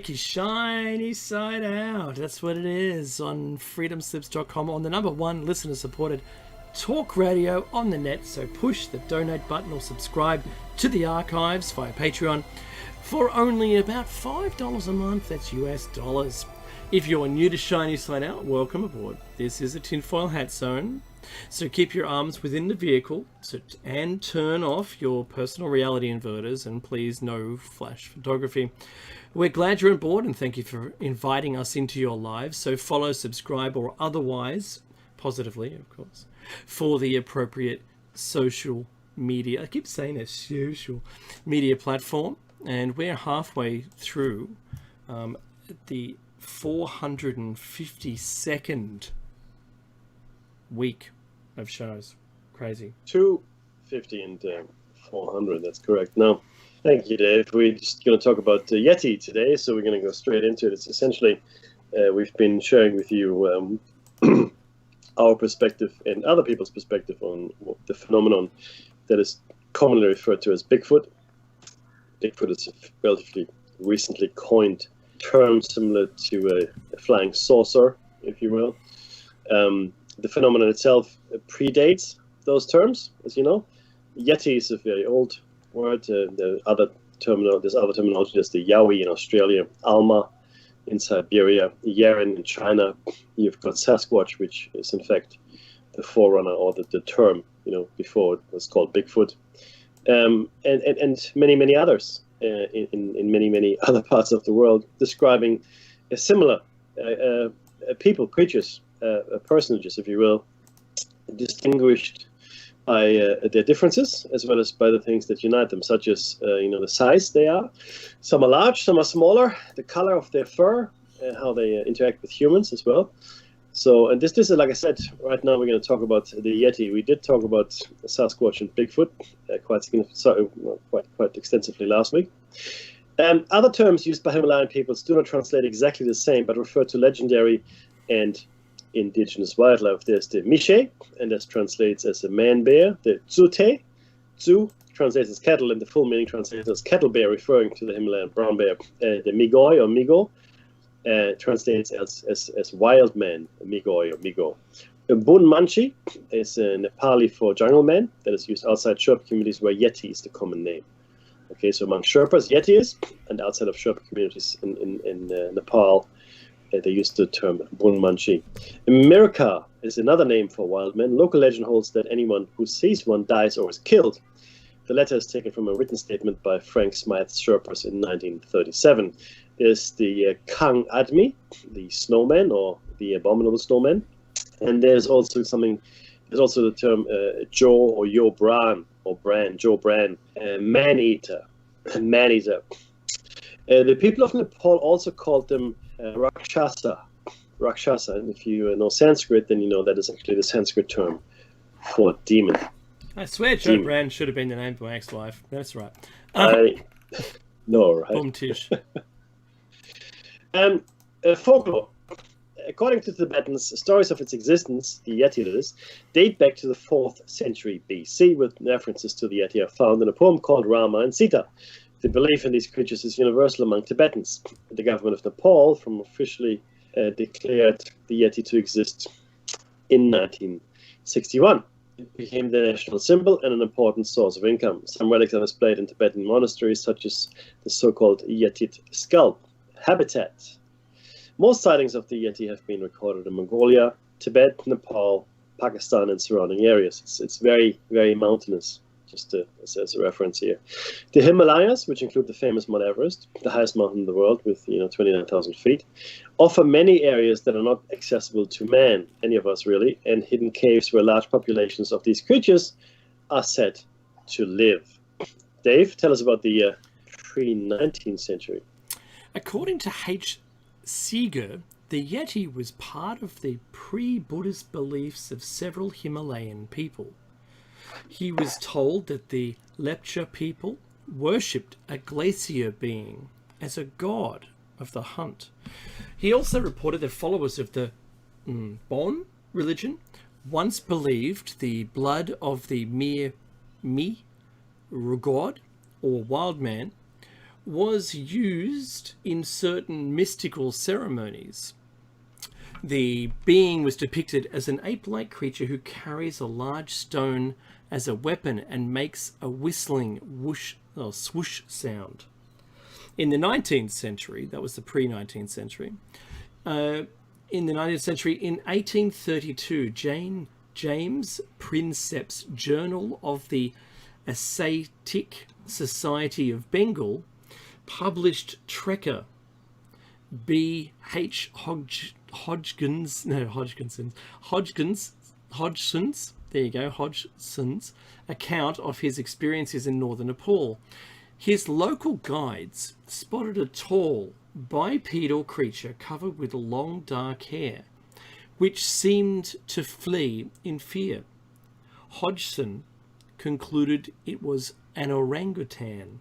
Your shiny side out. That's what it is on freedomslips.com on the #1 listener supported talk radio on the net. So push the donate button or subscribe to the archives via Patreon for only about $5 a month. That's US dollars. If you're new to Shiny Side Out, welcome aboard. This is a tinfoil hat zone. So keep your arms within the vehicle and turn off your personal reality inverters, and please no flash photography. We're glad you're on board and thank you for inviting us into your lives. So follow, subscribe, or otherwise, positively of course, for the appropriate social media. I keep saying it, social media platform. And we're halfway through the 452nd week of shows. Crazy. 250 and 400, that's correct. Now, thank you, Dave. We're just going to talk about Yeti today, so we're going to go straight into it. It's essentially, we've been sharing with you our perspective and other people's perspective on the phenomenon that is commonly referred to as Bigfoot. Bigfoot is a relatively recently coined term similar to a flying saucer, if you will. The phenomenon itself predates those terms, as you know. Yeti is a very old word. There's other terminology. There's the Yowie in Australia, Alma in Siberia, Yeren in China. You've got Sasquatch, which is in fact the forerunner or the term, before it was called Bigfoot. And many others in many other parts of the world, describing a similar people, creatures, personages, if you will, distinguished by their differences as well as by the things that unite them, such as the size they are. Some are large, some are smaller, the color of their fur, how they interact with humans as well. So, and this is, like I said, right now we're going to talk about the Yeti. We did talk about Sasquatch and Bigfoot quite extensively last week. Other terms used by Himalayan peoples do not translate exactly the same, but refer to legendary and indigenous wildlife. There's the Mishe, and that translates as a man bear. The Zute, Zu translates as cattle, and the full meaning translates as cattle bear, referring to the Himalayan brown bear. The Migoi or Migo translates as wild man, Migoi or Migo. Bun Manchi is a Nepali for jungle man that is used outside Sherpa communities where Yeti is the common name. Okay, so among Sherpas, Yeti is, and outside of Sherpa communities in Nepal, they use the term Bun Manchi. Mirka is another name for wild men. Local legend holds that anyone who sees one dies or is killed. The letter is taken from a written statement by Frank Smythe's Sherpas in 1937. There's the Kang Admi, the snowman or the abominable snowman. And there's also the term Joe or Yo Bran or Bran, Joe Bran, man-eater, man-eater. The people of Nepal also called them Rakshasa. And if you know Sanskrit, then you know that is actually the Sanskrit term for demon. I swear Joe Brand should have been the name of my ex-wife. That's right. I know, right? Boom tish. Folklore. According to the Tibetans, stories of its existence, the Yeti that is, date back to the 4th century BC, with references to the Yeti are found in a poem called Rama and Sita. The belief in these creatures is universal among Tibetans. The government of Nepal officially declared the Yeti to exist in 1961. It became the national symbol and an important source of income. Some relics are displayed in Tibetan monasteries, such as the so-called Yeti skull habitat. Most sightings of the Yeti have been recorded in Mongolia, Tibet, Nepal, Pakistan, and surrounding areas. It's very, very mountainous, just as a reference here. The Himalayas, which include the famous Mount Everest, the highest mountain in the world with 29,000 feet, offer many areas that are not accessible to man, any of us really, and hidden caves where large populations of these creatures are said to live. Dave, tell us about the pre-19th century. According to H. Seeger, the Yeti was part of the pre-Buddhist beliefs of several Himalayan people. He was told that the Lepcha people worshipped a glacier being as a god of the hunt. He also reported that followers of the Bon religion once believed the blood of the Rugod, or wild man, was used in certain mystical ceremonies. The being was depicted as an ape-like creature who carries a large stone as a weapon and makes a whistling whoosh or swoosh sound. In the 19th century, that was the pre-19th century, in the 19th century, in 1832, James Prinsep's Journal of the Ascetic Society of Bengal published Trekker B.H. Hodgson's, there you go, Hodgson's account of his experiences in northern Nepal. His local guides spotted a tall, bipedal creature covered with long dark hair, which seemed to flee in fear. Hodgson concluded it was an orangutan.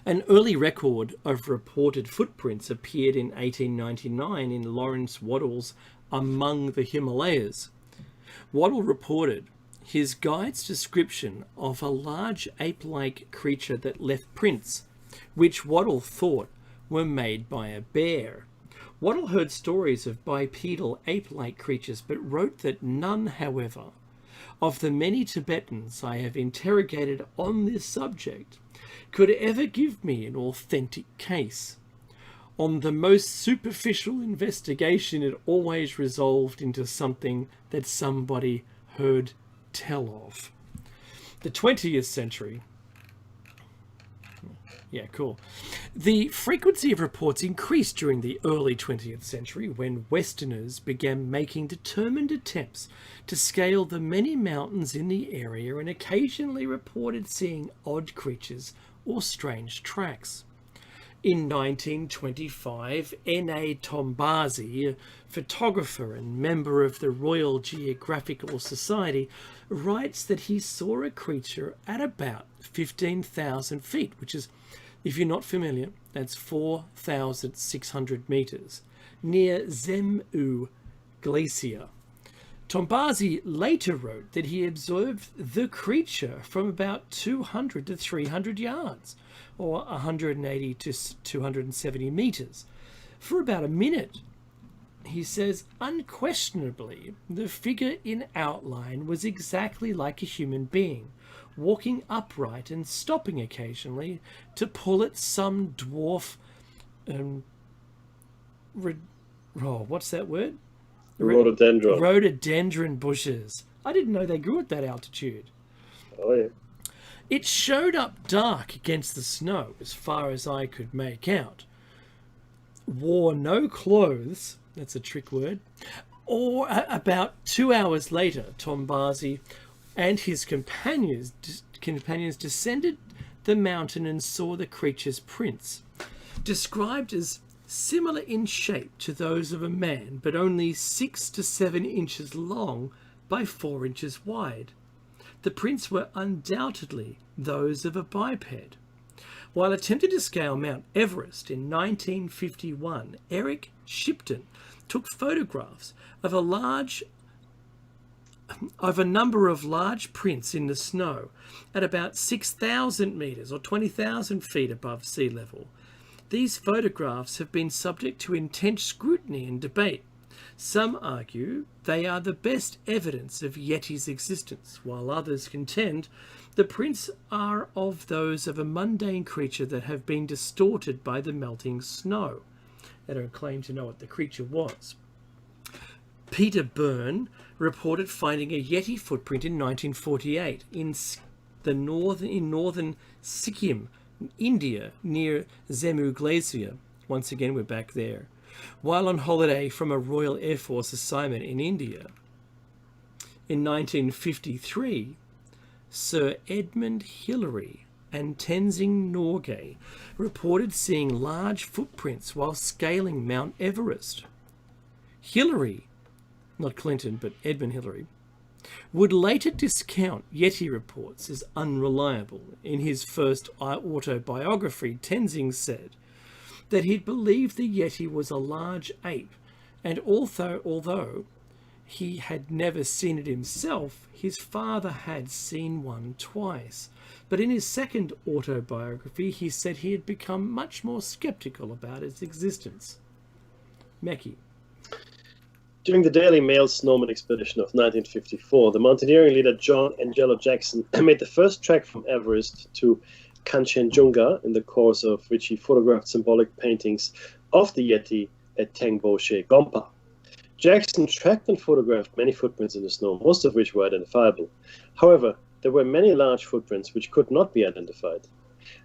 An early record of reported footprints appeared in 1899 in Lawrence Waddell's Among the Himalayas. Waddell reported his guide's description of a large ape-like creature that left prints, which Waddell thought were made by a bear. Waddell heard stories of bipedal ape-like creatures, but wrote that none, however, of the many Tibetans I have interrogated on this subject could ever give me an authentic case. On the most superficial investigation, it always resolved into something that somebody heard tell of. The 20th century. Yeah, cool. The frequency of reports increased during the early 20th century when Westerners began making determined attempts to scale the many mountains in the area and occasionally reported seeing odd creatures or strange tracks. In 1925, N.A. Tombazi, a photographer and member of the Royal Geographical Society, writes that he saw a creature at about 15,000 feet, which is, if you're not familiar, that's 4,600 meters, near Zemu Glacier. Tombazi later wrote that he observed the creature from about 200 to 300 yards, or 180 to 270 meters, for about a minute. He says, unquestionably, the figure in outline was exactly like a human being, walking upright and stopping occasionally to pull at some dwarf what's that word? Rhododendron bushes. I didn't know they grew at that altitude. Oh, yeah. It showed up dark against the snow, as far as I could make out. Wore no clothes, that's a trick word, or about 2 hours later, Tombazi and his companions descended the mountain and saw the creature's prints, described as similar in shape to those of a man, but only 6 to 7 inches long by 4 inches wide. The prints were undoubtedly those of a biped. While attempting to scale Mount Everest in 1951, Eric Shipton took photographs of a number of large prints in the snow at about 6,000 meters or 20,000 feet above sea level. These photographs have been subject to intense scrutiny and debate. Some argue they are the best evidence of Yeti's existence, while others contend the prints are of those of a mundane creature that have been distorted by the melting snow. They don't claim to know what the creature was. Peter Byrne reported finding a Yeti footprint in 1948 in northern Sikkim, India, near Zemu Glacier. Once again, we're back there. While on holiday from a Royal Air Force assignment in India. In 1953, Sir Edmund Hillary and Tenzing Norgay reported seeing large footprints while scaling Mount Everest. Hillary, not Clinton, but Edmund Hillary, would later discount Yeti reports as unreliable. In his first autobiography, Tenzing said that he believed the Yeti was a large ape, and although he had never seen it himself. His father had seen one twice. But in his second autobiography, he said he had become much more skeptical about its existence. Mekki. During the Daily Mail snowman expedition of 1954, the mountaineering leader John Angelo Jackson made the first trek from Everest to Kanchenjunga, in the course of which he photographed symbolic paintings of the Yeti at Tengboche Gompa. Jackson tracked and photographed many footprints in the snow, most of which were identifiable. However, there were many large footprints which could not be identified.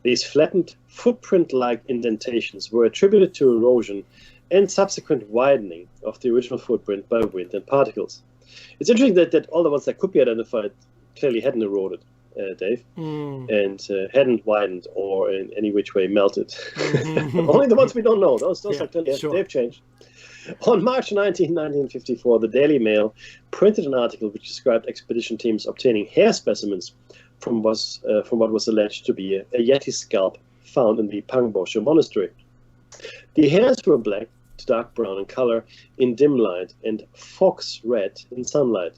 These flattened, footprint-like indentations were attributed to erosion and subsequent widening of the original footprint by wind and particles. It's interesting that all the ones that could be identified clearly hadn't eroded, Dave, and hadn't widened or in any which way melted. Only the ones we don't know. Those are clearly, sure. They've changed. On March 19, 1954, the Daily Mail printed an article which described expedition teams obtaining hair specimens from what was alleged to be a Yeti scalp found in the Pangbok Monastery. The hairs were black to dark brown in color in dim light and fox red in sunlight.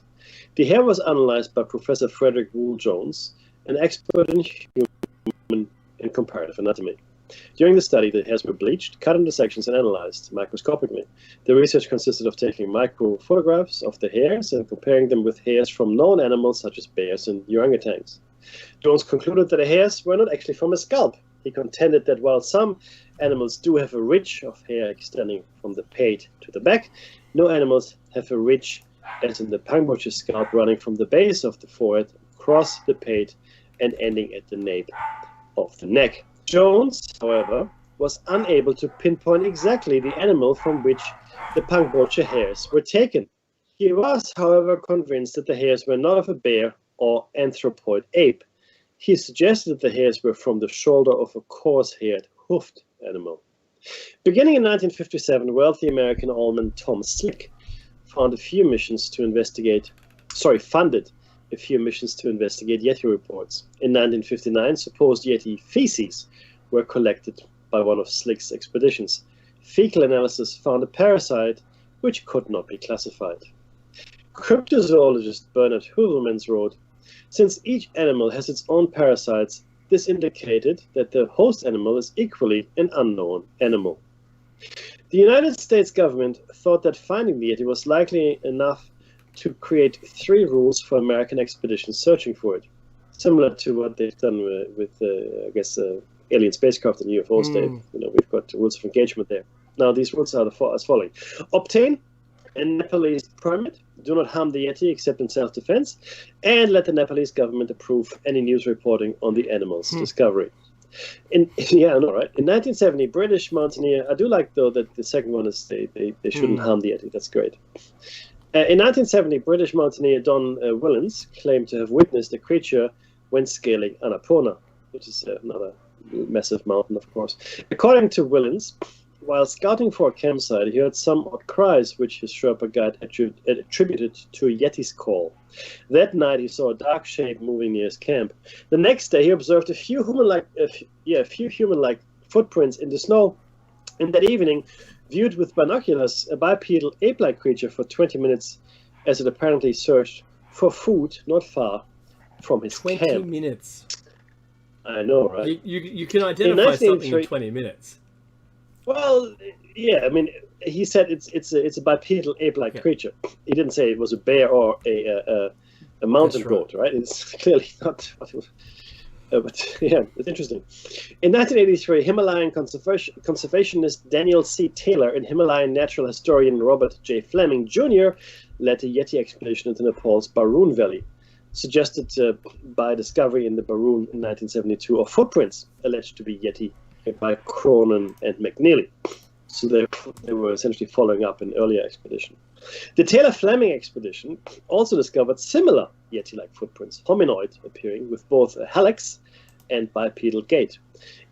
The hair was analyzed by Professor Frederick Wool-Jones, an expert in human and comparative anatomy. During the study, the hairs were bleached, cut into sections, and analyzed microscopically. The research consisted of taking micro photographs of the hairs and comparing them with hairs from known animals such as bears and orangutans. Jones concluded that the hairs were not actually from a scalp. He contended that while some animals do have a ridge of hair extending from the pate to the back, no animals have a ridge, as in the Pangbok scalp, running from the base of the forehead across the pate and ending at the nape of the neck. Jones, however, was unable to pinpoint exactly the animal from which the Pangbok hairs were taken. He was, however, convinced that the hairs were not of a bear or anthropoid ape. He suggested that the hairs were from the shoulder of a coarse-haired, hoofed animal. Beginning in 1957, wealthy American alderman Tom Slick funded a few missions to investigate Yeti reports. In 1959, supposed Yeti feces were collected by one of Slick's expeditions. Fecal analysis found a parasite which could not be classified. Cryptozoologist Bernard Heuvelmans wrote, "Since each animal has its own parasites, this indicated that the host animal is equally an unknown animal." The United States government thought that finding the Yeti was likely enough to create 3 rules for American expeditions searching for it, similar to what they've done with alien spacecraft and UFOs. Dave, we've got rules of engagement there. Now, these rules are as following: obtain a Nepalese permit, do not harm the Yeti except in self-defense, and let the Nepalese government approve any news reporting on the animal's discovery. In 1970, British mountaineer, I do like though that the second one is they shouldn't harm the Yeti. That's great. In 1970, British mountaineer Don Willens claimed to have witnessed a creature when scaling Annapurna, which is another massive mountain, of course. According to Willens, while scouting for a campsite, he heard some odd cries which his Sherpa guide attributed to a Yeti's call. That night, he saw a dark shape moving near his camp. The next day, he observed a few human-like footprints in the snow. And that evening, viewed with binoculars, a bipedal ape-like creature for 20 minutes, as it apparently searched for food not far from his camp. 20 minutes. I know, right? You can identify something in 20 minutes. Well, yeah, I mean, he said it's a bipedal ape-like creature. He didn't say it was a bear or a mountain goat, right? It's clearly not. But yeah, it's interesting. In 1983, Himalayan conservationist Daniel C. Taylor and Himalayan natural historian Robert J. Fleming Jr. led a Yeti expedition into Nepal's Barun Valley, suggested by discovery in the Barun in 1972 of footprints alleged to be Yeti by Cronin and McNeely. So they were essentially following up an earlier expedition. The Taylor-Fleming expedition also discovered similar Yeti-like footprints, hominoid appearing, with both a hallux and bipedal gait.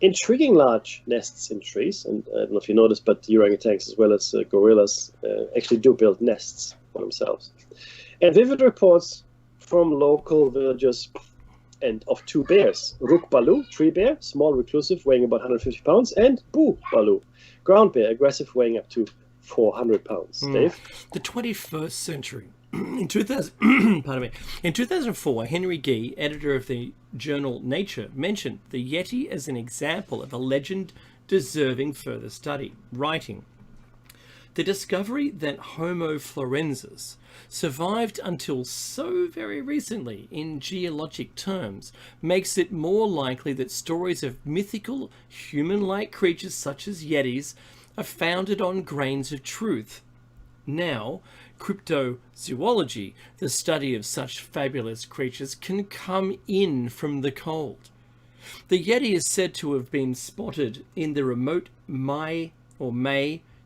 Intriguing large nests in trees, and I don't know if you noticed, but the orangutans as well as gorillas actually do build nests for themselves. And vivid reports from local villagers and of 2 bears: Ruk Balu, tree bear, small, reclusive, weighing about 150 pounds, and Bu Balu, ground bear, aggressive, weighing up to 400 pounds. Dave? The 21st century In 2000, pardon me. In 2004, Henry Gee, editor of the journal Nature, mentioned the Yeti as an example of a legend deserving further study, writing, "The discovery that Homo florensis survived until so very recently in geologic terms makes it more likely that stories of mythical human-like creatures such as Yetis are founded on grains of truth. Now, cryptozoology, the study of such fabulous creatures, can come in from the cold. The Yeti is said to have been spotted in the remote Mai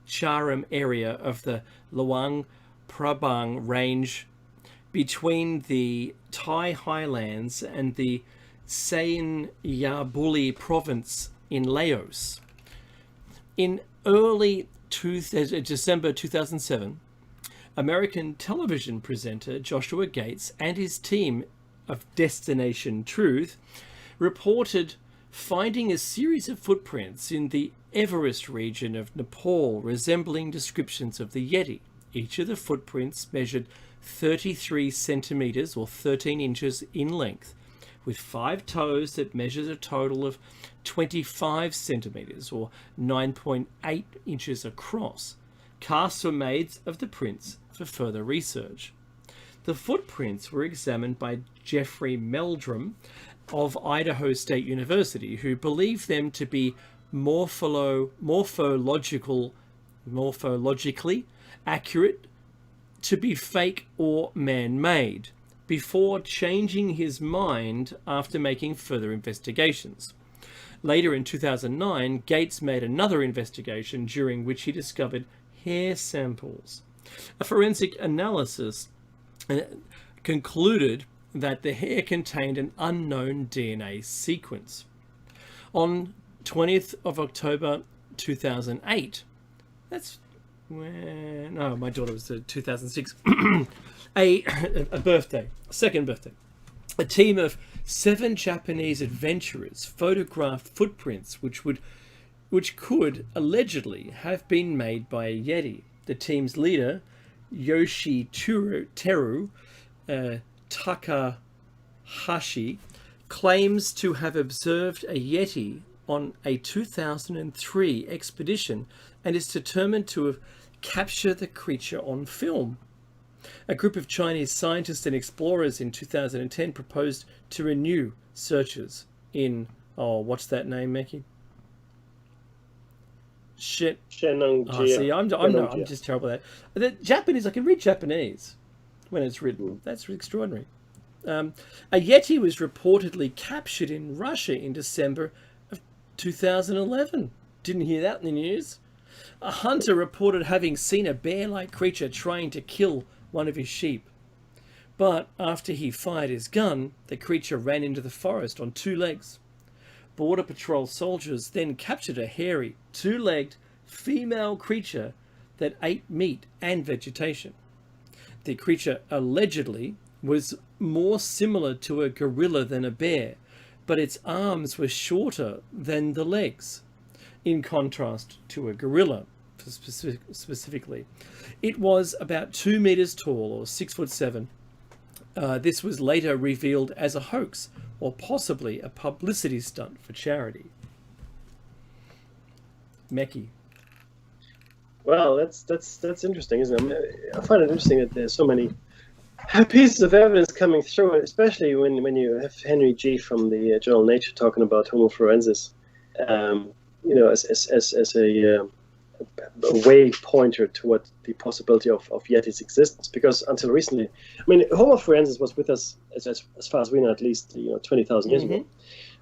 Charam area of the Luang Prabang range between the Thai highlands and the Sayanyabuli province in Laos. In early December 2007, American television presenter Joshua Gates and his team of Destination Truth reported finding a series of footprints in the Everest region of Nepal resembling descriptions of the Yeti. Each of the footprints measured 33 centimeters or 13 inches in length, with 5 toes that measured a total of 25 centimeters or 9.8 inches across. Casts were made of the prints for further research. The footprints were examined by Jeffrey Meldrum of Idaho State University, who believed them to be morphologically accurate, to be fake or man-made, before changing his mind after making further investigations. Later in 2009, Gates made another investigation during which he discovered hair samples. A forensic analysis concluded that the hair contained an unknown DNA sequence. On 20th of October 2008, that's when, no, my daughter was 2006, a second birthday, a team of 7 Japanese adventurers photographed footprints which could allegedly have been made by a Yeti. The team's leader, Yoshiteru Takahashi, claims to have observed a Yeti on a 2003 expedition and is determined to capture the creature on film. A group of Chinese scientists and explorers in 2010 proposed to renew searches in, what's that name, Mackie? I'm just terrible at that. The Japanese, I can read Japanese when it's written. That's extraordinary. A Yeti was reportedly captured in Russia in December of 2011. Didn't hear that in the news. A hunter reported having seen a bear-like creature trying to kill one of his sheep. But after he fired his gun, the creature ran into the forest on 2 legs. Border Patrol soldiers then captured a hairy, 2-legged female creature that ate meat and vegetation. The creature allegedly was more similar to a gorilla than a bear, but its arms were shorter than the legs, in contrast to a gorilla specifically. It was about 2 meters tall, or 6'7". This was later revealed as a hoax, or possibly a publicity stunt for charity. Meki. Well, that's interesting, isn't it? I find it interesting that there's so many pieces of evidence coming through, especially when you have Henry G. from the journal Nature talking about Homo florensis, as a way pointer toward the possibility of Yeti's existence. Because until recently, Homo florensis was with us as far as we know, at least 20,000 years ago.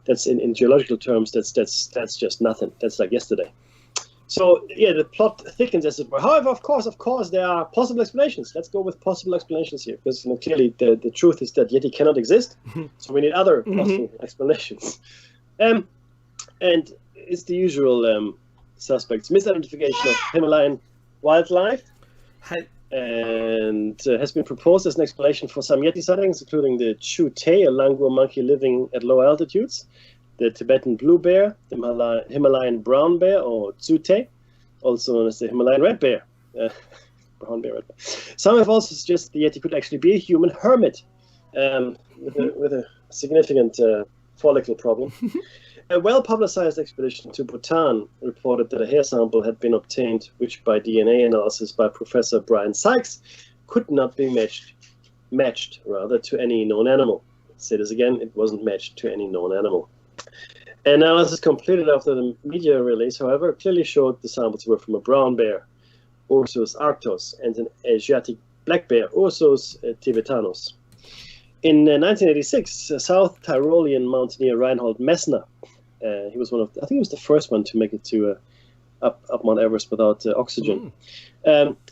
That's in geological terms. That's just nothing. That's like yesterday. So yeah, the plot thickens as it were. However, of course, there are possible explanations. Let's go with possible explanations here, because clearly the truth is that Yeti cannot exist. So we need other possible explanations. And it's the usual suspects: misidentification of Himalayan wildlife, and has been proposed as an explanation for some Yeti sightings, including the Chute, a langur monkey living at low altitudes, the Tibetan blue bear, the Himalayan brown bear, or Tsute, also known as the Himalayan red bear. brown bear. Some have also suggested the Yeti could actually be a human hermit with a significant follicle problem. A well-publicized expedition to Bhutan reported that a hair sample had been obtained, which by DNA analysis by Professor Brian Sykes could not be matched to any known animal. Let's say this again, it wasn't matched to any known animal. Analysis completed after the media release, however, clearly showed the samples were from a brown bear, Ursus arctos, and an Asiatic black bear, Ursus tibetanus. In 1986, South Tyrolean mountaineer Reinhold Messner, he was I think he was the first one to make it to up Mount Everest without oxygen,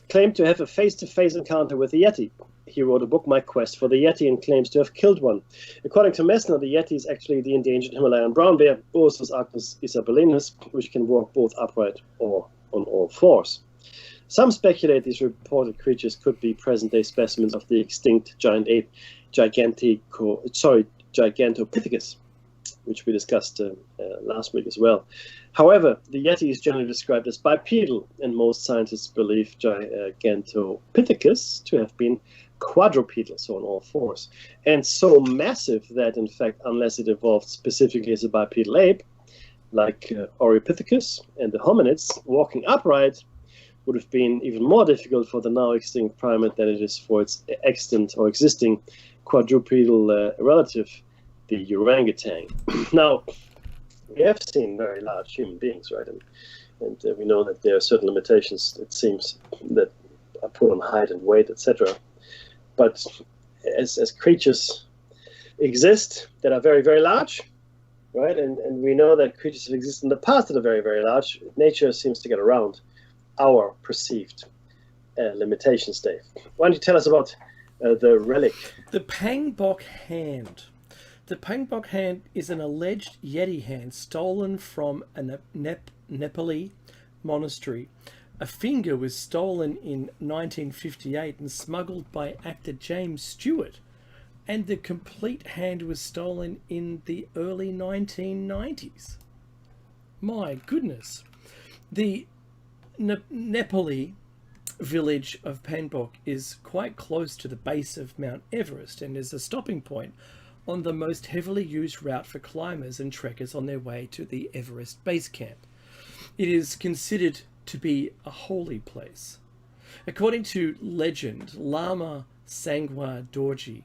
claimed to have a face-to-face encounter with the Yeti. He wrote a book, My Quest for the Yeti, and claims to have killed one. According to Messner, the Yeti is actually the endangered Himalayan brown bear, Ursus arctos isabelinus, which can walk both upright or on all fours. Some speculate these reported creatures could be present-day specimens of the extinct giant ape Gigantopithecus, which we discussed last week as well. However, the Yeti is generally described as bipedal, and most scientists believe Gigantopithecus to have been quadrupedal, so on all fours, and so massive that, in fact, unless it evolved specifically as a bipedal ape, like Oropithecus and the hominids, walking upright would have been even more difficult for the now extinct primate than it is for its extant or existing quadrupedal relative, the orangutan. Now, we have seen very large human beings, right? And we know that there are certain limitations, it seems, that are put on height and weight, etc. But as creatures exist that are very, very large, right? And we know that creatures have existed in the past that are very, very large. Nature seems to get around our perceived limitations, Dave. Why don't you tell us about the relic? The Pangbok Hand. The Pangbok Hand is an alleged Yeti hand stolen from a Nepali monastery. A finger was stolen in 1958 and smuggled by actor James Stewart, and the complete hand was stolen in the early 1990s. My goodness. The Nepali village of Pangbok is quite close to the base of Mount Everest and is a stopping point on the most heavily used route for climbers and trekkers on their way to the Everest base camp. It is considered to be a holy place. According to legend, Lama Sangwa Dorji,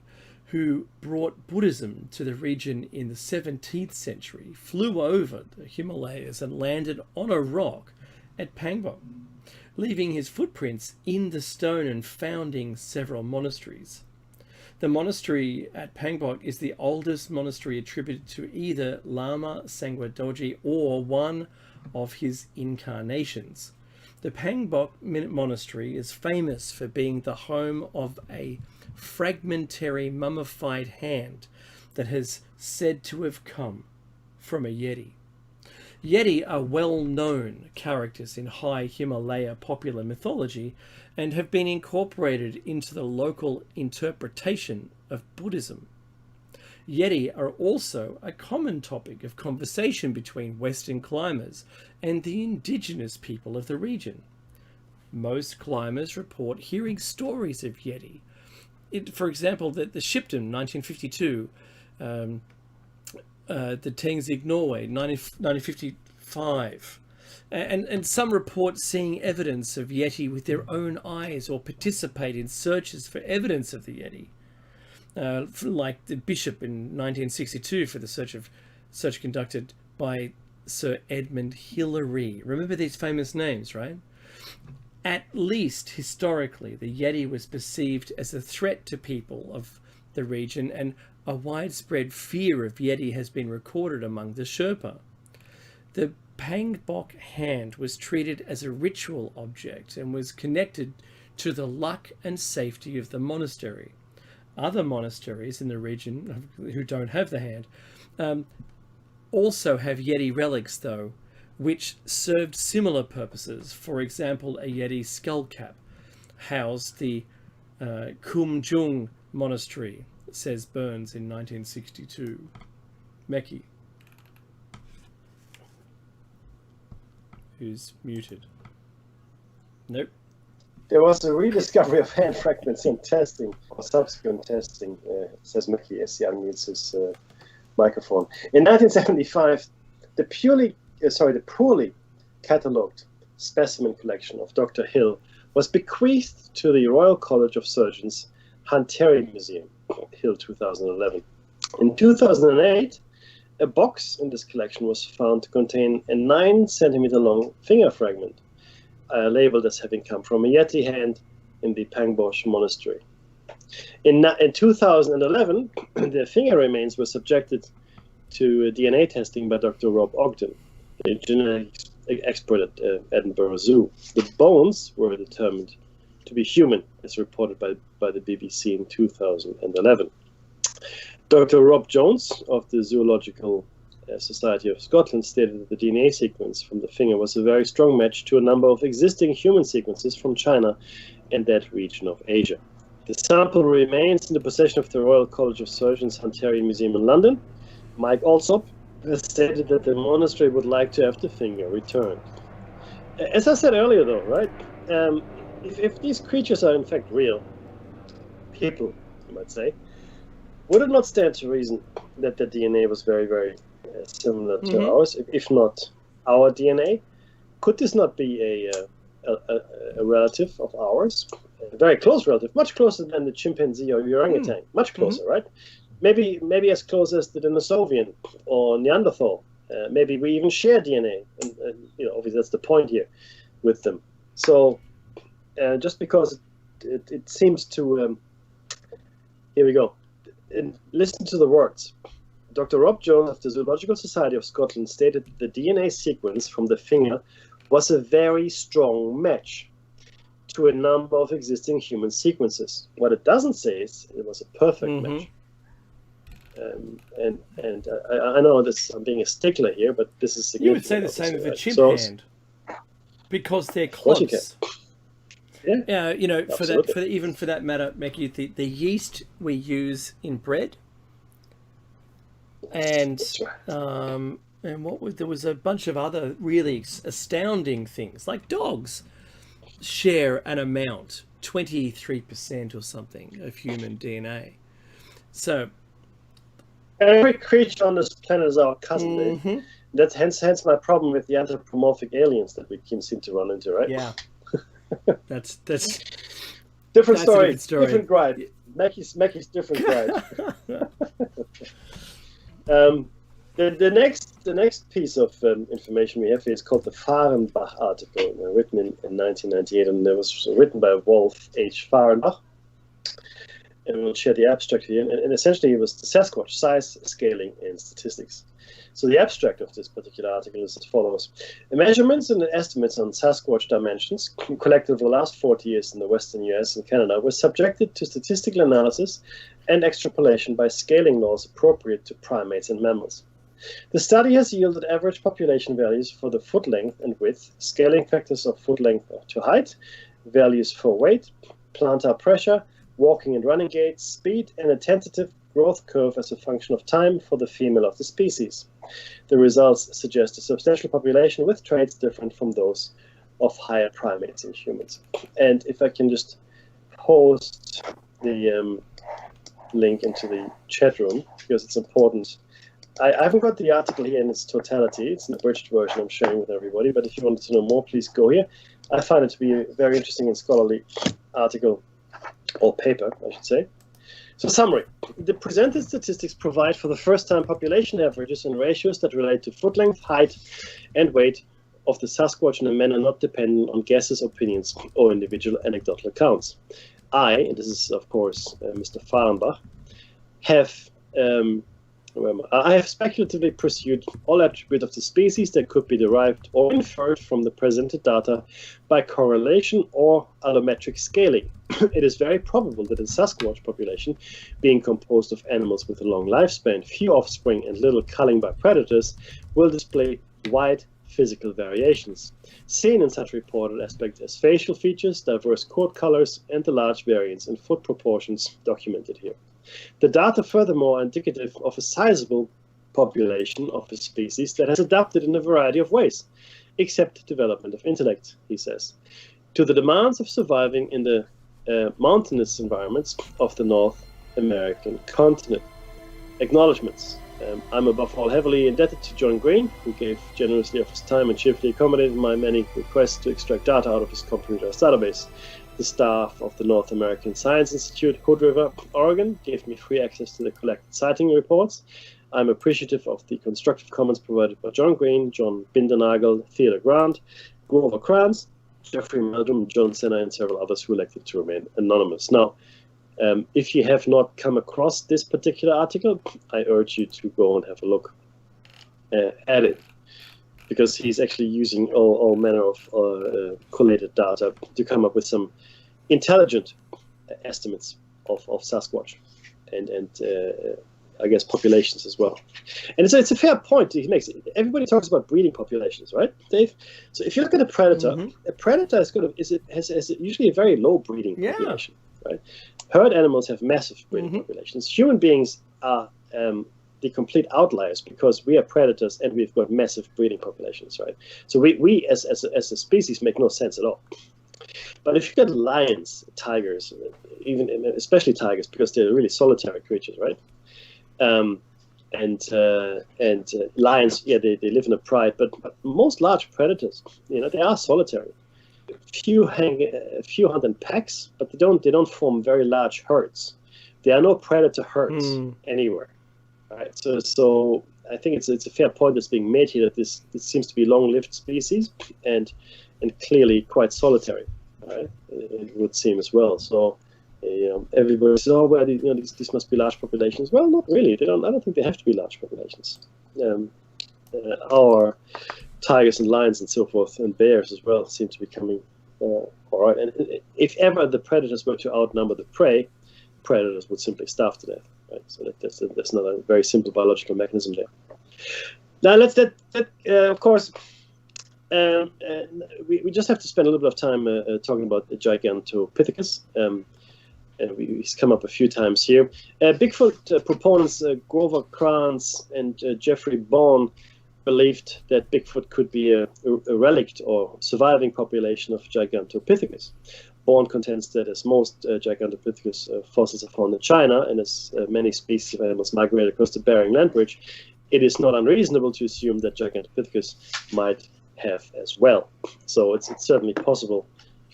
who brought Buddhism to the region in the 17th century, flew over the Himalayas and landed on a rock at Pangbok, leaving his footprints in the stone and founding several monasteries. The monastery at Pangbok is the oldest monastery attributed to either Lama Sangwa Dorji or one of his incarnations. The Pangbok Monastery is famous for being the home of a fragmentary mummified hand that has said to have come from a Yeti. Yeti are well-known characters in high Himalaya popular mythology and have been incorporated into the local interpretation of Buddhism. Yeti are also a common topic of conversation between Western climbers and the indigenous people of the region. Most climbers report hearing stories of Yeti. For example, the Shipton, 1952, the Tenzing Norway, 1955, and some report seeing evidence of Yeti with their own eyes or participate in searches for evidence of the Yeti. Like the Bishop in 1962 for the search conducted by Sir Edmund Hillary. Remember these famous names, right? At least historically, the Yeti was perceived as a threat to people of the region, and a widespread fear of Yeti has been recorded among the Sherpa. The Pangbok Hand was treated as a ritual object and was connected to the luck and safety of the monastery. Other monasteries in the region who don't have the hand also have Yeti relics, though, which served similar purposes. For example, a Yeti skull cap housed the Kumjung Monastery, says Burns in 1962. Meki, who's muted. Nope. There was a rediscovery of hand fragments in testing, or subsequent testing, says Mickey as he unmutes his microphone. In 1975, the poorly catalogued specimen collection of Dr. Hill was bequeathed to the Royal College of Surgeons Hunterian Museum, Hill 2011. In 2008, a box in this collection was found to contain a 9 centimeter long finger fragment, labeled as having come from a Yeti hand in the Pangbok Monastery. In 2011, the finger remains were subjected to DNA testing by Dr. Rob Ogden, a genetics expert at Edinburgh Zoo. The bones were determined to be human, as reported by the BBC in 2011. Dr. Rob Jones of the Zoological Society of Scotland stated that the DNA sequence from the finger was a very strong match to a number of existing human sequences from China and that region of Asia. The sample remains in the possession of the Royal College of Surgeons Hunterian Museum in London. Mike Alsop has stated that the monastery would like to have the finger returned. As I said earlier, though, right, if these creatures are in fact real people, you might say, would it not stand to reason that the DNA was very, very similar to ours, if not our DNA? Could this not be a relative of ours, a very close relative, much closer than the chimpanzee or orangutan, much closer, right? Maybe as close as the Denisovian or Neanderthal. Maybe we even share DNA, and obviously that's the point here with them. So just because it seems to, here we go. And listen to the words. Dr. Rob Jones of the Zoological Society of Scotland stated that the DNA sequence from the finger was a very strong match to a number of existing human sequences. What it doesn't say is it was a perfect match. And I know this, I'm being a stickler here, but this is significant. You would say the same of a chimp hand, because they're close. Yeah, even for that matter, Mickey, the yeast we use in bread, and there was a bunch of other really astounding things, like dogs share an amount, 23% or something, of human DNA. So every creature on this planet is our cousin. That's hence my problem with the anthropomorphic aliens that we seem to run into, right? Yeah. That's different story. Different gride. Mackie's different gride. The next piece of information we have is called the Fahrenbach article, written in 1998, and it was written by Wolf H. Fahrenbach. And we'll share the abstract here. And essentially, it was the Sasquatch size, scaling, and statistics. So the abstract of this particular article is as follows. The measurements and the estimates on Sasquatch dimensions collected over the last 40 years in the Western US and Canada were subjected to statistical analysis and extrapolation by scaling laws appropriate to primates and mammals. The study has yielded average population values for the foot length and width, scaling factors of foot length to height, values for weight, plantar pressure, walking and running gait, speed, and a tentative growth curve as a function of time for the female of the species. The results suggest a substantial population with traits different from those of higher primates and humans. And if I can just post the link into the chat room, because it's important. I haven't got the article here in its totality. It's an abridged version I'm sharing with everybody, but if you wanted to know more, please go here. I find it to be a very interesting and scholarly article, or paper, I should say. So summary, the presented statistics provide for the first time population averages and ratios that relate to foot length, height, and weight of the Sasquatch in a manner not dependent on guesses, opinions, or individual anecdotal accounts. and this is of course Mr. Fahrenbach, I have speculatively pursued all attributes of the species that could be derived or inferred from the presented data by correlation or allometric scaling. It is very probable that the Sasquatch population, being composed of animals with a long lifespan, few offspring, and little culling by predators, will display wide physical variations, seen in such reported aspects as facial features, diverse coat colors, and the large variance in foot proportions documented here. The data furthermore are indicative of a sizable population of a species that has adapted in a variety of ways, except development of intellect, he says. to the demands of surviving in the mountainous environments of the North American continent. Acknowledgements. I'm above all heavily indebted to John Green, who gave generously of his time and cheerfully accommodated my many requests to extract data out of his computerized database. The staff of the North American Science Institute, Hood River, Oregon, gave me free access to the collected sighting reports. I'm appreciative of the constructive comments provided by John Green, John Bindernagel, Theodore Grant, Grover Kranz, Jeffrey Meldrum, John Senna, and several others who elected to remain anonymous. Now, if you have not come across this particular article, I urge you to go and have a look at it, because he's actually using all manner of collated data to come up with some intelligent estimates of Sasquatch and I guess populations as well. And it's a fair point he makes. Everybody talks about breeding populations, right, Dave? So if you look at a predator, a predator has usually a very low breeding population, right? Herd animals have massive breeding populations. Human beings are the complete outliers because we are predators and we've got massive breeding populations, right? So we as a species make no sense at all. But if you get lions, tigers, even especially tigers, because they're really solitary creatures, right? And lions, they live in a pride, but most large predators, they are solitary. Few hunt in packs, but they don't form very large herds. There are no predator herds anywhere. Right. So I think it's a fair point that's being made here that this seems to be long-lived species and clearly quite solitary. Right. It would seem as well. So everybody says, oh well, these must be large populations. Well, not really. I don't think they have to be large populations. Our tigers and lions and so forth, and bears as well, seem to be coming all right. And if ever the predators were to outnumber the prey, predators would simply starve to death. Right? So that's another very simple biological mechanism there. Now of course, we just have to spend a little bit of time talking about the Gigantopithecus. And he's come up a few times here. Bigfoot proponents Grover Kranz and Jeffrey Bourne believed that Bigfoot could be a relict or surviving population of Gigantopithecus. Bourne contends that as most Gigantopithecus fossils are found in China, and as many species of animals migrate across the Bering Land Bridge, it is not unreasonable to assume that Gigantopithecus might have as well. So it's certainly possible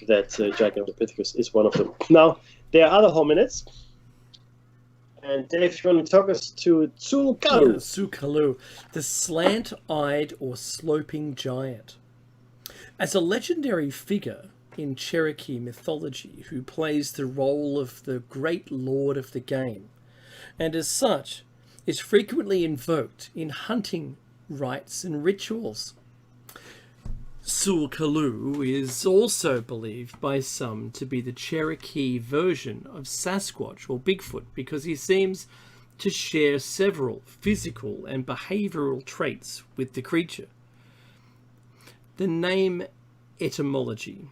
that Gigantopithecus is one of them. Now, there are other hominids. And Dave, you want to talk us to Tsukalu? Tsukalu, the slant-eyed or sloping giant. As a legendary figure in Cherokee mythology who plays the role of the great lord of the game, and as such is frequently invoked in hunting rites and rituals. Tsukalu is also believed by some to be the Cherokee version of Sasquatch or Bigfoot because he seems to share several physical and behavioral traits with the creature. The name Etymology.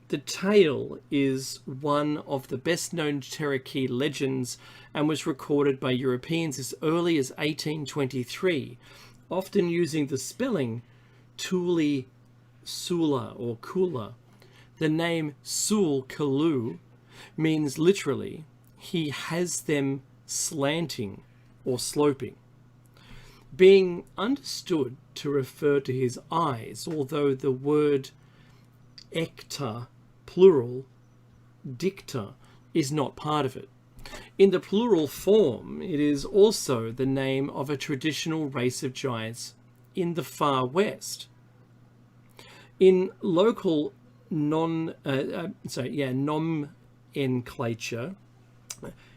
The tale is one of the best-known Cherokee legends and was recorded by Europeans as early as 1823, often using the spelling Tuli Sula or Kula. The name Tsukalu means literally he has them slanting or sloping, being understood to refer to his eyes, although the word ecta, plural, dicta, is not part of it. In the plural form, it is also the name of a traditional race of giants in the far west. In local nomenclature,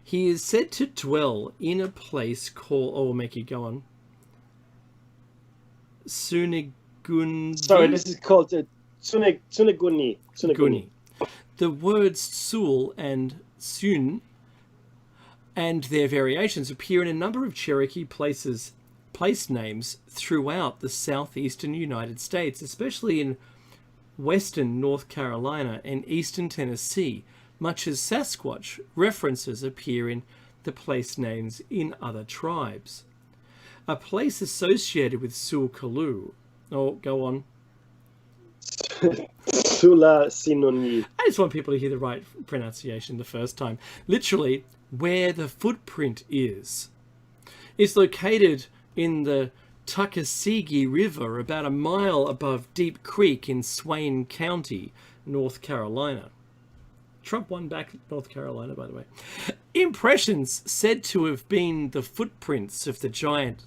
he is said to dwell in a place called, I'll make you go on, Sunigunni. Sorry, this is called Tsunegunni. The words Sul and Sun and their variations appear in a number of Cherokee place names throughout the southeastern United States, especially in western North Carolina and eastern Tennessee, much as Sasquatch references appear in the place names in other tribes. A place associated with Tsukalu. Oh, go on. Sula Sinoni. I just want people to hear the right pronunciation the first time. Literally, where the footprint is. It's located in the Tuckasegee River, about a mile above Deep Creek in Swain County, North Carolina. Trump won back North Carolina, by the way. Impressions said to have been the footprints of the giant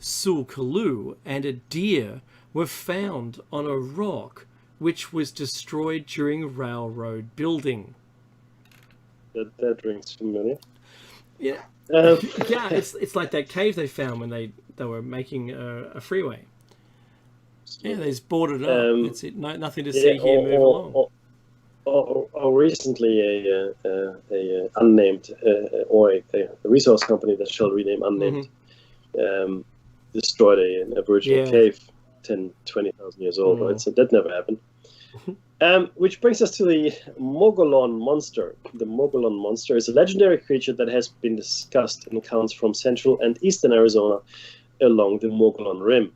Sulkaloo and a deer were found on a rock which was destroyed during railroad building. That rings familiar. Yeah. Yeah, it's like that cave they found when they were making a freeway. Yeah, they just boarded it up. That's it. No, nothing to see here. Move along. Or recently a unnamed or a resource company that shall rename unnamed destroyed an Aboriginal cave 10, 20,000 years old. Right? So that never happened. Which brings us to the Mughal Monster. The Mughal Monster is a legendary creature that has been discussed in accounts from central and eastern Arizona along the Mughal Rim.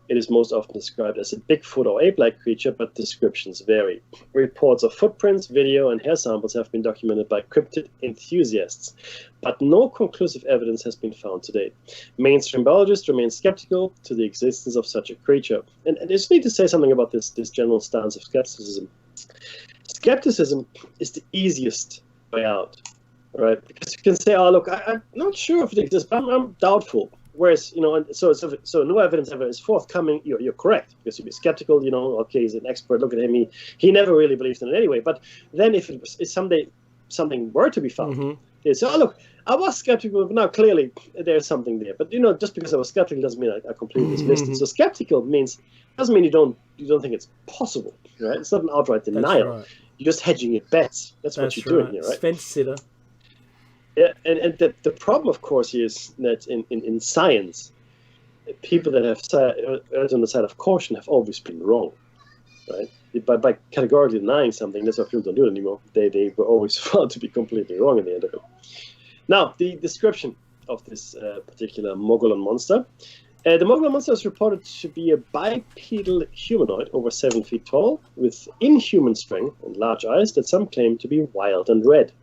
It is most often described as a Bigfoot or ape-like creature, but descriptions vary. Reports of footprints, video, and hair samples have been documented by cryptid enthusiasts, but no conclusive evidence has been found to date. Mainstream biologists remain skeptical to the existence of such a creature. And I just need to say something about this general stance of skepticism. Skepticism is the easiest way out, right? Because you can say, oh, look, I'm not sure if it exists, but I'm doubtful. Whereas, so no evidence ever is forthcoming. You're correct, because you'd be skeptical. Okay, he's an expert. Look at him. He never really believed in it anyway. But then, if someday something were to be found, they'd say, "Oh, look, I was skeptical, but now clearly there's something there." But just because I was skeptical doesn't mean I completely dismissed it. So skeptical doesn't mean you don't think it's possible, right? It's not an outright denial. Right. You're just hedging your bets. That's what you're doing here, right? Fence sitter. Yeah, and the problem, of course, is that in science, people that have erred on the side of caution have always been wrong, right? By categorically denying something, that's why people don't do it anymore. They were always found to be completely wrong in the end of it. Now, the description of this particular Mughal Monster. The Mughal Monster is reported to be a bipedal humanoid over 7 feet tall, with inhuman strength and large eyes that some claim to be wild and red.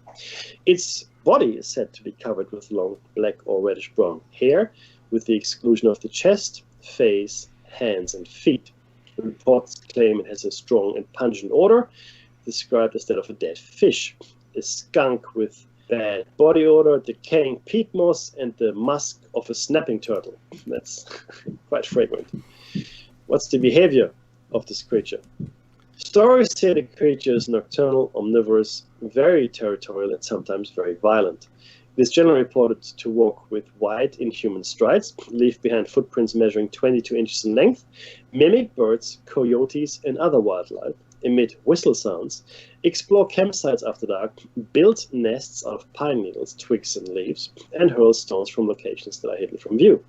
Its body is said to be covered with long black or reddish brown hair, with the exclusion of the chest, face, hands, and feet. Reports claim it has a strong and pungent odor, described as that of a dead fish, a skunk with bad body odor, decaying peat moss, and the musk of a snapping turtle. That's quite fragrant. What's the behavior of this creature? Stories say the creature is nocturnal, omnivorous, very territorial, and sometimes very violent. It is generally reported to walk with wide, inhuman strides, leave behind footprints measuring 22 inches in length, mimic birds, coyotes, and other wildlife, emit whistle sounds, explore campsites after dark, build nests out of pine needles, twigs, and leaves, and hurl stones from locations that are hidden from view.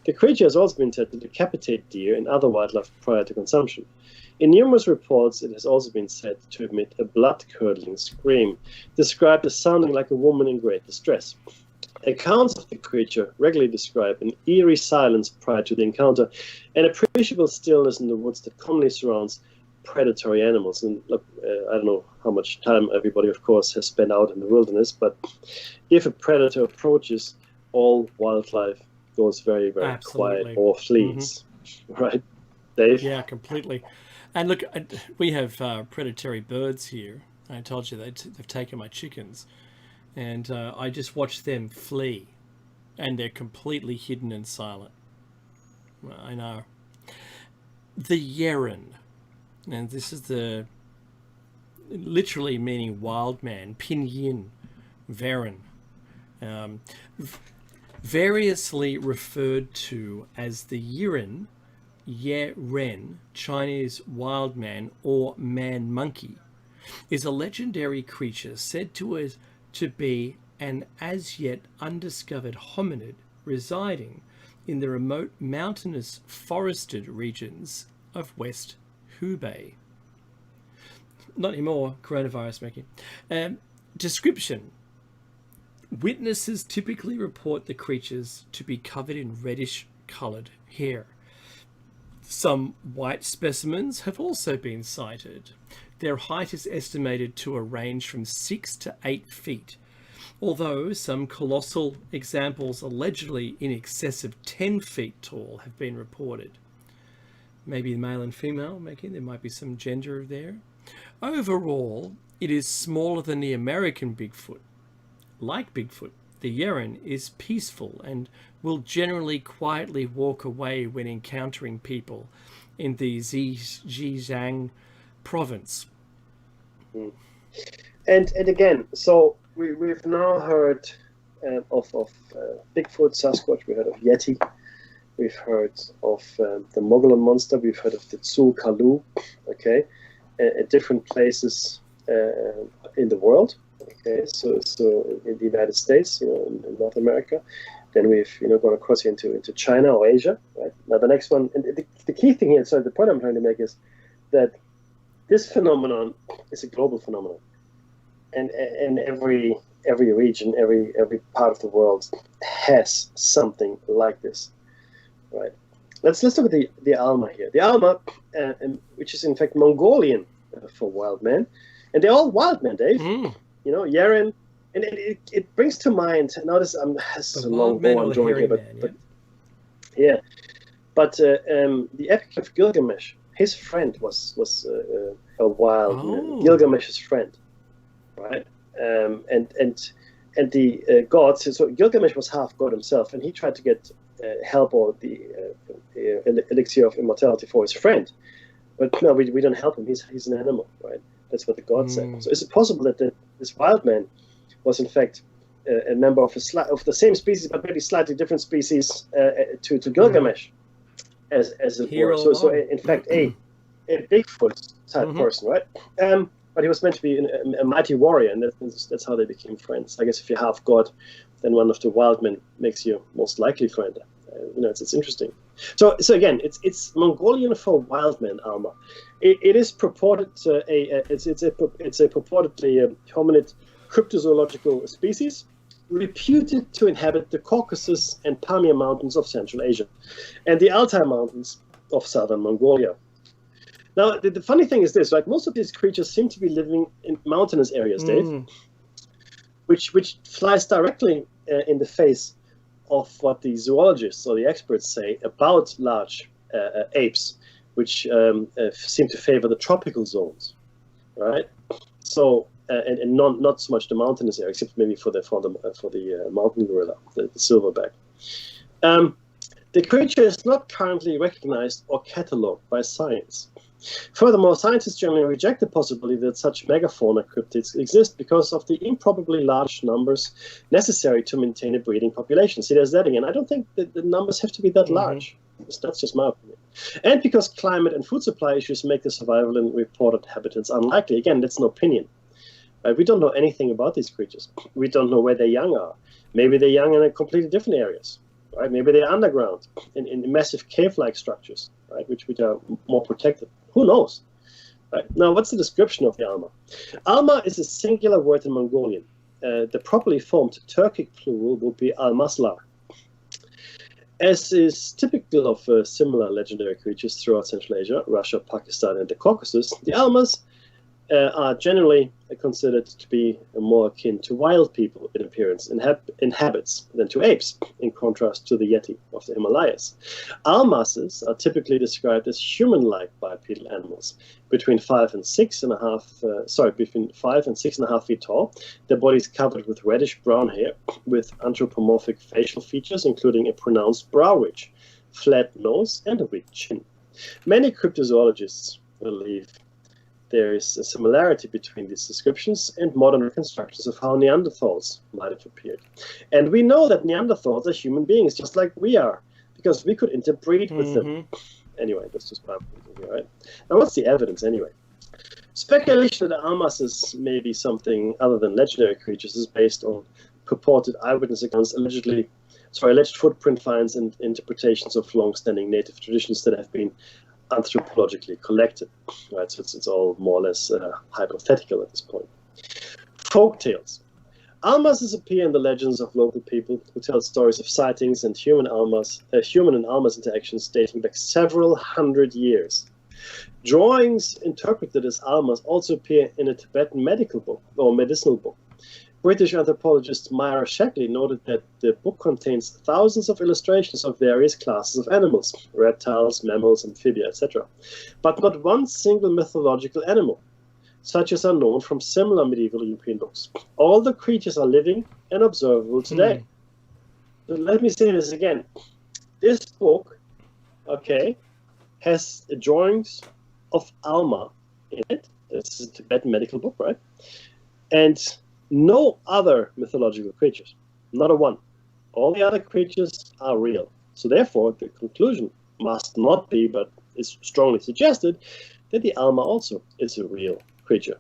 The creature has also been said to decapitate deer and other wildlife prior to consumption. In numerous reports, it has also been said to emit a blood-curdling scream, described as sounding like a woman in great distress. Accounts of the creature regularly describe an eerie silence prior to the encounter, and appreciable stillness in the woods that commonly surrounds predatory animals. And look, I don't know how much time everybody, of course, has spent out in the wilderness, but if a predator approaches, all wildlife goes very, very quiet or flees. Right, Dave? Yeah, completely. And look, we have predatory birds here. I told you they've taken my chickens, and I just watched them flee, and they're completely hidden and silent. I know. The Yeren, and this is the literally meaning wild man, Pinyin, Varen, variously referred to as the Yeren, Yeren, Chinese wild man or man monkey, is a legendary creature said to be an as yet undiscovered hominid residing in the remote mountainous forested regions of West Hubei. Not anymore, coronavirus making. Description. Witnesses typically report the creatures to be covered in reddish coloured hair. Some white specimens have also been sighted. Their height is estimated to range from 6 to 8 feet, although some colossal examples allegedly in excess of 10 feet tall have been reported. Maybe male and female, there might be some gender there. Overall, it is smaller than the American Bigfoot. Like Bigfoot, the Yeren is peaceful and will generally quietly walk away when encountering people in the Zhejiang province. And again, so we've now heard of Bigfoot, Sasquatch, we heard of Yeti, we've heard of the Mughal Monster, we've heard of the Tsul'kalu, okay, at different places in the world. Okay, so in the United States, in North America, then we've gone across here into China or Asia. Right now, the next one, and the key thing here. So the point I'm trying to make is that this phenomenon is a global phenomenon, and every region, every part of the world has something like this, right? Let's look at the Alma here. The Alma, which is in fact Mongolian for wild man, and they're all wild men, Dave. Yeren, and it brings to mind. Now this is a long bow I'm drawing here, but the Epic of Gilgamesh, his friend was a wild man, Gilgamesh's friend, right? And the gods. So Gilgamesh was half god himself, and he tried to get help or the elixir of immortality for his friend, but no, we don't help him. He's an animal, right? That's what the gods said. So is it possible that this wild man was in fact a member of the same species, but maybe slightly different species to Gilgamesh, as it were? So in fact, a Bigfoot type person, right? But he was meant to be a mighty warrior, and that's how they became friends. I guess if you're half god, then one of the wild men makes you most likely friend. It's interesting. So again, it's Mongolian for wild man, Alma. It is purported it's a purportedly hominid cryptozoological species, reputed to inhabit the Caucasus and Pamir Mountains of Central Asia, and the Altai Mountains of southern Mongolia. Now, the funny thing is this, right? Most of these creatures seem to be living in mountainous areas, Dave, which flies directly in the face of what the zoologists or the experts say about large apes, which seem to favor the tropical zones, right? So, and not so much the mountainous area, except maybe for the mountain gorilla, the silverback. The creature is not currently recognized or catalogued by science. Furthermore, scientists generally reject the possibility that such megafauna cryptids exist because of the improbably large numbers necessary to maintain a breeding population. See, there's that again. I don't think that the numbers have to be that large. That's just my opinion. And because climate and food supply issues make the survival in reported habitats unlikely. Again, that's an opinion. We don't know anything about these creatures. We don't know where their young are. Maybe they're young in completely different areas. Right? Maybe they're underground in massive cave-like structures, right? which are more protected. Who knows? Right. Now, what's the description of the Alma? Alma is a singular word in Mongolian. The properly formed Turkic plural would be Almaslar. As is typical of similar legendary creatures throughout Central Asia, Russia, Pakistan, and the Caucasus, the Almas are generally considered to be more akin to wild people in appearance and habits than to apes, in contrast to the Yeti of the Himalayas. Almases are typically described as human-like bipedal animals, between 5 and 6.5 feet tall. Their bodies covered with reddish-brown hair, with anthropomorphic facial features, including a pronounced brow ridge, flat nose, and a weak chin. Many cryptozoologists believe there is a similarity between these descriptions and modern reconstructions of how Neanderthals might have appeared. And we know that Neanderthals are human beings, just like we are, because we could interbreed with them. Anyway, that's just my point of view, right? Now, what's the evidence, anyway? Speculation that the Almases may be something other than legendary creatures is based on purported eyewitness accounts, alleged footprint finds and interpretations of long-standing native traditions that have been anthropologically collected, right? So it's all more or less hypothetical at this point. Folktales. Almas appear in the legends of local people who tell stories of sightings and human and almas interactions dating back several hundred years. Drawings interpreted as almas also appear in a Tibetan medical book or medicinal book. British anthropologist Myra Shackley noted that the book contains thousands of illustrations of various classes of animals, reptiles, mammals, amphibia, etc., but not one single mythological animal, such as are known from similar medieval European books. All the creatures are living and observable today. So let me say this again. This book, has drawings of Alma in it. This is a Tibetan medical book, right? And no other mythological creatures, not a one. All the other creatures are real. So therefore, the conclusion must not be, but is strongly suggested, that the Alma also is a real creature.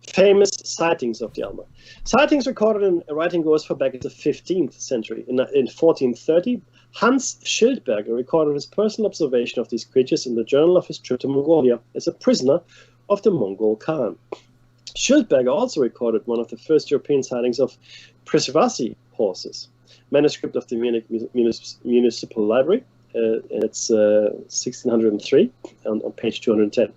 Famous sightings of the Alma. Sightings recorded in writing goes far back in the 15th century. In 1430, Hans Schildberger recorded his personal observation of these creatures in the journal of his trip to Mongolia as a prisoner of the Mongol Khan. Schildberger also recorded one of the first European sightings of Prisvasi horses, manuscript of the Munich Municipal Library. It's 1603 on page 210.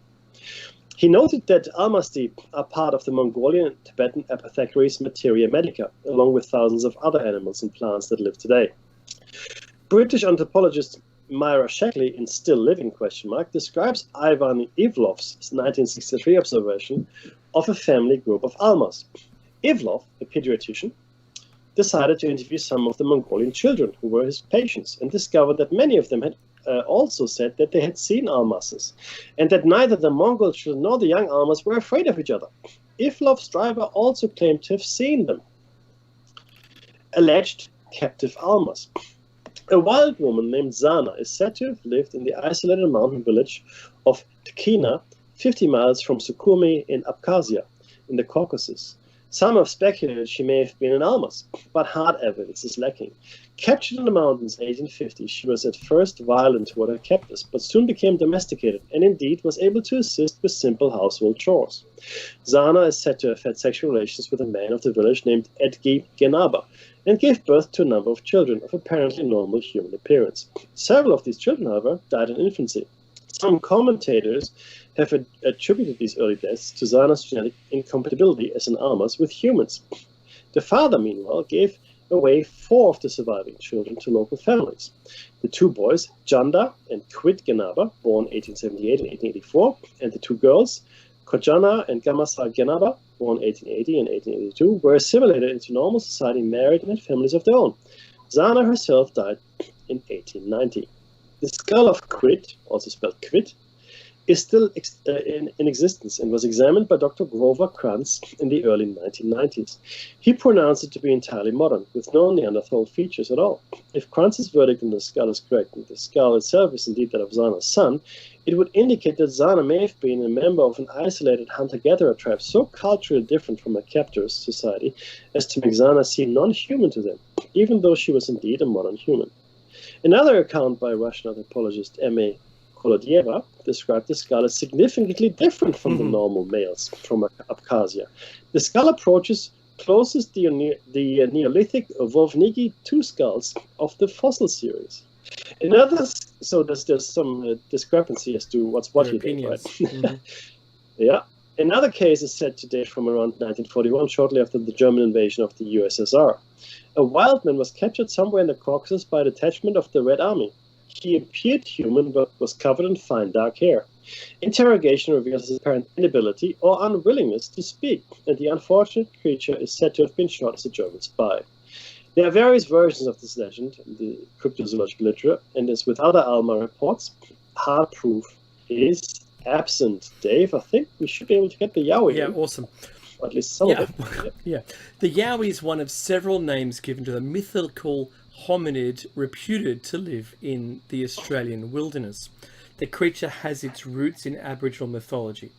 He noted that almasti are part of the Mongolian and Tibetan apothecaries Materia Medica, along with thousands of other animals and plants that live today. British anthropologist Myra Shackley, in Still Living, describes Ivan Ivlov's 1963 observation of a family group of almas. Ivlov, a pediatrician, decided to interview some of the Mongolian children who were his patients and discovered that many of them had also said that they had seen almases, and that neither the Mongol children nor the young almas were afraid of each other. Ivlov's driver also claimed to have seen them. Alleged captive almas. A wild woman named Zana is said to have lived in the isolated mountain village of Tkina, 50 miles from Sukhumi in Abkhazia, in the Caucasus. Some have speculated she may have been an almas, but hard evidence is lacking. Captured in the mountains in 1850, she was at first violent toward her captors, but soon became domesticated and indeed was able to assist with simple household chores. Zana is said to have had sexual relations with a man of the village named Edgi Genaba and gave birth to a number of children of apparently normal human appearance. Several of these children, however, died in infancy. Some commentators have attributed these early deaths to Zana's genetic incompatibility as an almas with humans. The father, meanwhile, gave away 4 of the surviving children to local families. The 2 boys, Janda and Quid Genaba, born 1878 and 1884, and the 2 girls, Kojana and Gamasal Genaba, born 1880 and 1882, were assimilated into normal society, married, and had families of their own. Zana herself died in 1890. The skull of Quid, also spelled Quid, is still in existence and was examined by Dr. Grover Krantz in the early 1990s. He pronounced it to be entirely modern, with no Neanderthal features at all. If Krantz's verdict on the skull is correct, and the skull itself is indeed that of Zana's son, it would indicate that Zana may have been a member of an isolated hunter-gatherer tribe so culturally different from her captor's society as to make Zana seem non-human to them, even though she was indeed a modern human. Another account by Russian anthropologist M.A. Kolodieva described the skull as significantly different from the normal males from Abkhazia. The skull approaches closest the Neolithic Vovniki 2 skulls of the fossil series. So there's some discrepancy as to what's what you think, right? Yeah. Another case is said to date from around 1941, shortly after the German invasion of the USSR. A wild man was captured somewhere in the Caucasus by a detachment of the Red Army. He appeared human but was covered in fine dark hair. Interrogation reveals his apparent inability or unwillingness to speak, and the unfortunate creature is said to have been shot as a German spy. There are various versions of this legend in the cryptozoological literature, and as with other Alma reports, hard proof is absent. Dave, I think we should be able to get the Yowie. Yeah, awesome. Or at least some of it. Yeah. The Yowie is one of several names given to the mythical hominid reputed to live in the Australian wilderness. The creature has its roots in Aboriginal mythology.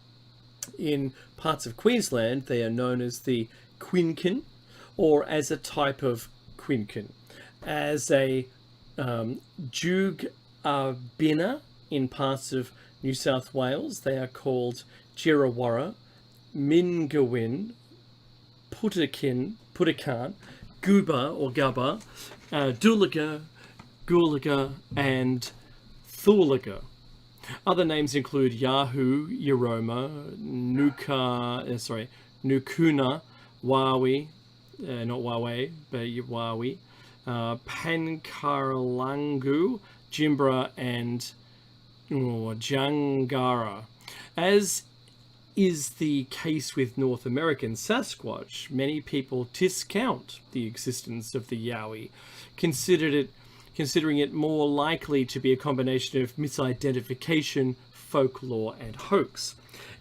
In parts of Queensland, they are known as the Quinkin, or as a type of Quinkin. As a Jugabina in parts of New South Wales, they are called Jirawara, Mingawin, Putakan, Guba or Gubba, Dulaga, Gulaga, and Thulaga. Other names include Yahoo, Yeroma, Nukuna, Wawi, not Wawe, but Wawi, Pankarlangu, Jimbra, and Jangara. As is the case with North American Sasquatch, many people discount the existence of the Yowie, considering it more likely to be a combination of misidentification, folklore, and hoax.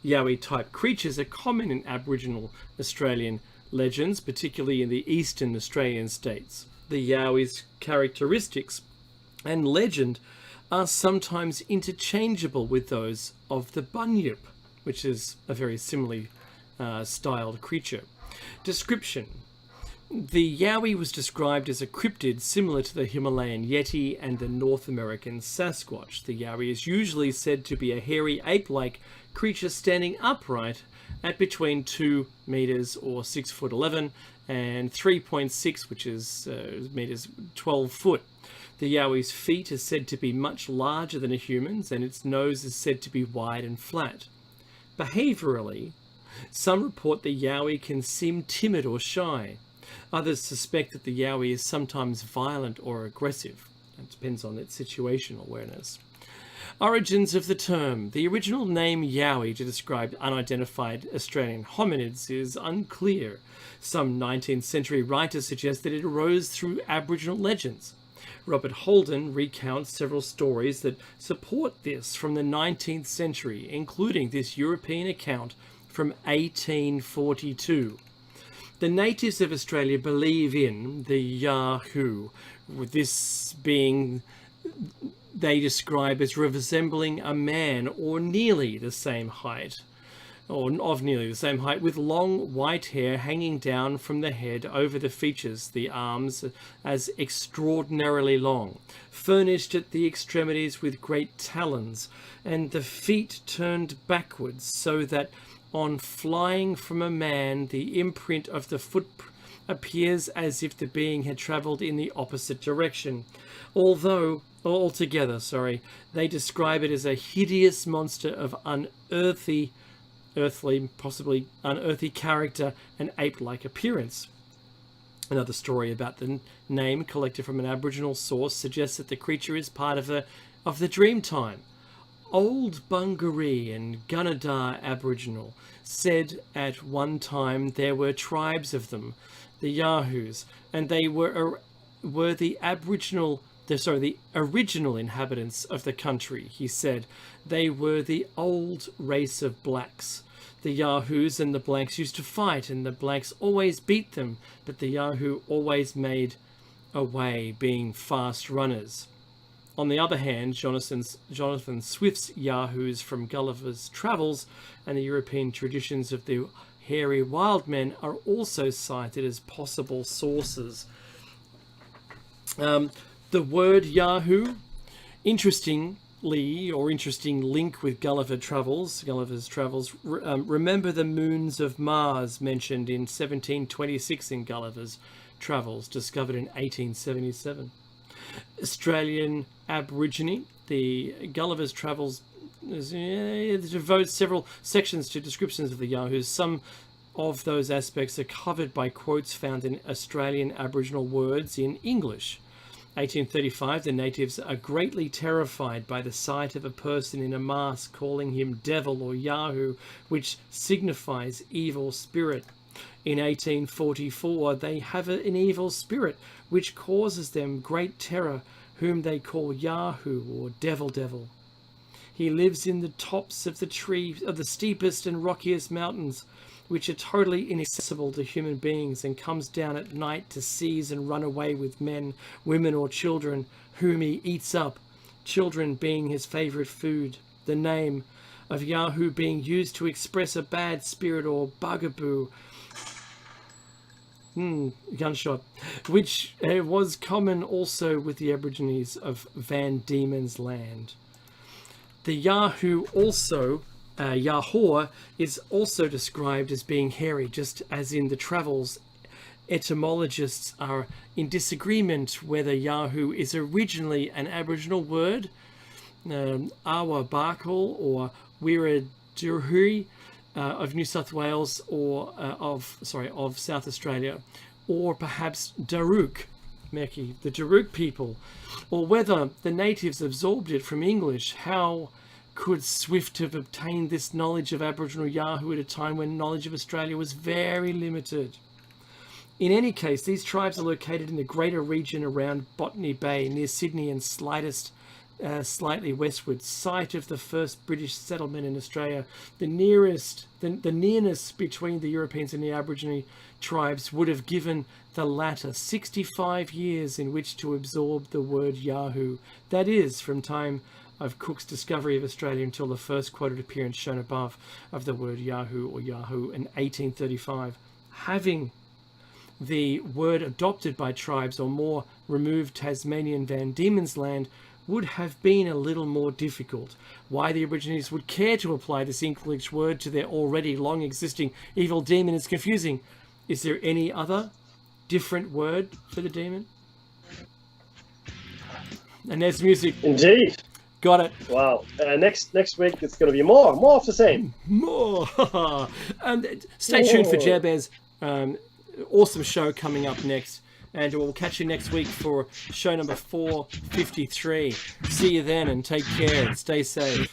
Yowie-type creatures are common in Aboriginal Australian legends, particularly in the eastern Australian states. The Yowie's characteristics and legend are sometimes interchangeable with those of the Bunyip, which is a very similarly styled creature. Description. The Yowie was described as a cryptid similar to the Himalayan Yeti and the North American Sasquatch. The Yowie is usually said to be a hairy ape-like creature standing upright at between 2 meters or 6'11" and 3.6, which is meters 12 foot. The Yowie's feet are said to be much larger than a human's, and its nose is said to be wide and flat. Behaviourally, some report the Yowie can seem timid or shy. Others suspect that the Yowie is sometimes violent or aggressive. It depends on its situational awareness. Origins of the term. The original name Yowie to describe unidentified Australian hominids is unclear. Some 19th century writers suggest that it arose through Aboriginal legends. Robert Holden recounts several stories that support this from the 19th century, including this European account from 1842. The natives of Australia believe in the Yahoo, with this being they describe as resembling a man or nearly the same height, or of nearly the same height, with long white hair hanging down from the head over the features, the arms as extraordinarily long, furnished at the extremities with great talons, and the feet turned backwards so that on flying from a man the imprint of the foot appears as if the being had travelled in the opposite direction. Altogether, they describe it as a hideous monster of possibly unearthly character and ape-like appearance. Another story about the name, collected from an Aboriginal source, suggests that the creature is part of the Dreamtime. Old Bungaree and Gunnedah Aboriginal said at one time there were tribes of them, the Yahoos, and they were the original inhabitants of the country. He said they were the old race of blacks. The Yahoos and the blacks used to fight, and the blacks always beat them, but the Yahoo always made a way, being fast runners. On the other hand, Jonathan Swift's Yahoos from Gulliver's Travels and the European traditions of the hairy wild men are also cited as possible sources. The word Yahoo, interesting link with Gulliver's Travels. Remember the moons of Mars mentioned in 1726 in Gulliver's Travels, discovered in 1877. Australian Aborigine, the Gulliver's Travels devotes several sections to descriptions of the Yahoos. Some of those aspects are covered by quotes found in Australian Aboriginal words in English. 1835, the natives are greatly terrified by the sight of a person in a mask, calling him devil or Yahoo, which signifies evil spirit. In 1844, they have an evil spirit which causes them great terror, whom they call Yahoo or Devil. He lives in the tops of the steepest and rockiest mountains, which are totally inaccessible to human beings, and comes down at night to seize and run away with men, women or children, whom he eats up, children being his favourite food. The name of Yahoo being used to express a bad spirit or bugaboo, gunshot, which was common also with the Aborigines of Van Diemen's Land. The Yahoo also Yahor is also described as being hairy, just as in the Travels. Etymologists are in disagreement whether Yahoo is originally an Aboriginal word, Awa Barkal or Wiradjuri of New South Wales, or of South Australia, or perhaps Daruk, Meki, the Daruk people, or whether the natives absorbed it from English. How could Swift have obtained this knowledge of Aboriginal Yahoo at a time when knowledge of Australia was very limited? In any case, these tribes are located in the greater region around Botany Bay, near Sydney and slightly westward, site of the first British settlement in Australia. The nearness between the Europeans and the Aborigine tribes would have given the latter 65 years in which to absorb the word Yahoo. That is, from time of Cook's discovery of Australia until the first quoted appearance shown above of the word Yahoo or Yahoo in 1835. Having the word adopted by tribes or more removed Tasmanian Van Diemen's Land would have been a little more difficult. Why the Aborigines would care to apply this English word to their already long existing evil demon is confusing. Is there any other different word for the demon? And there's music. Indeed. Got it. Wow. Next week it's going to be more of the same. More. And stay tuned for Jabez. Awesome show coming up next. And we'll catch you next week for show number 453. See you then and take care and stay safe.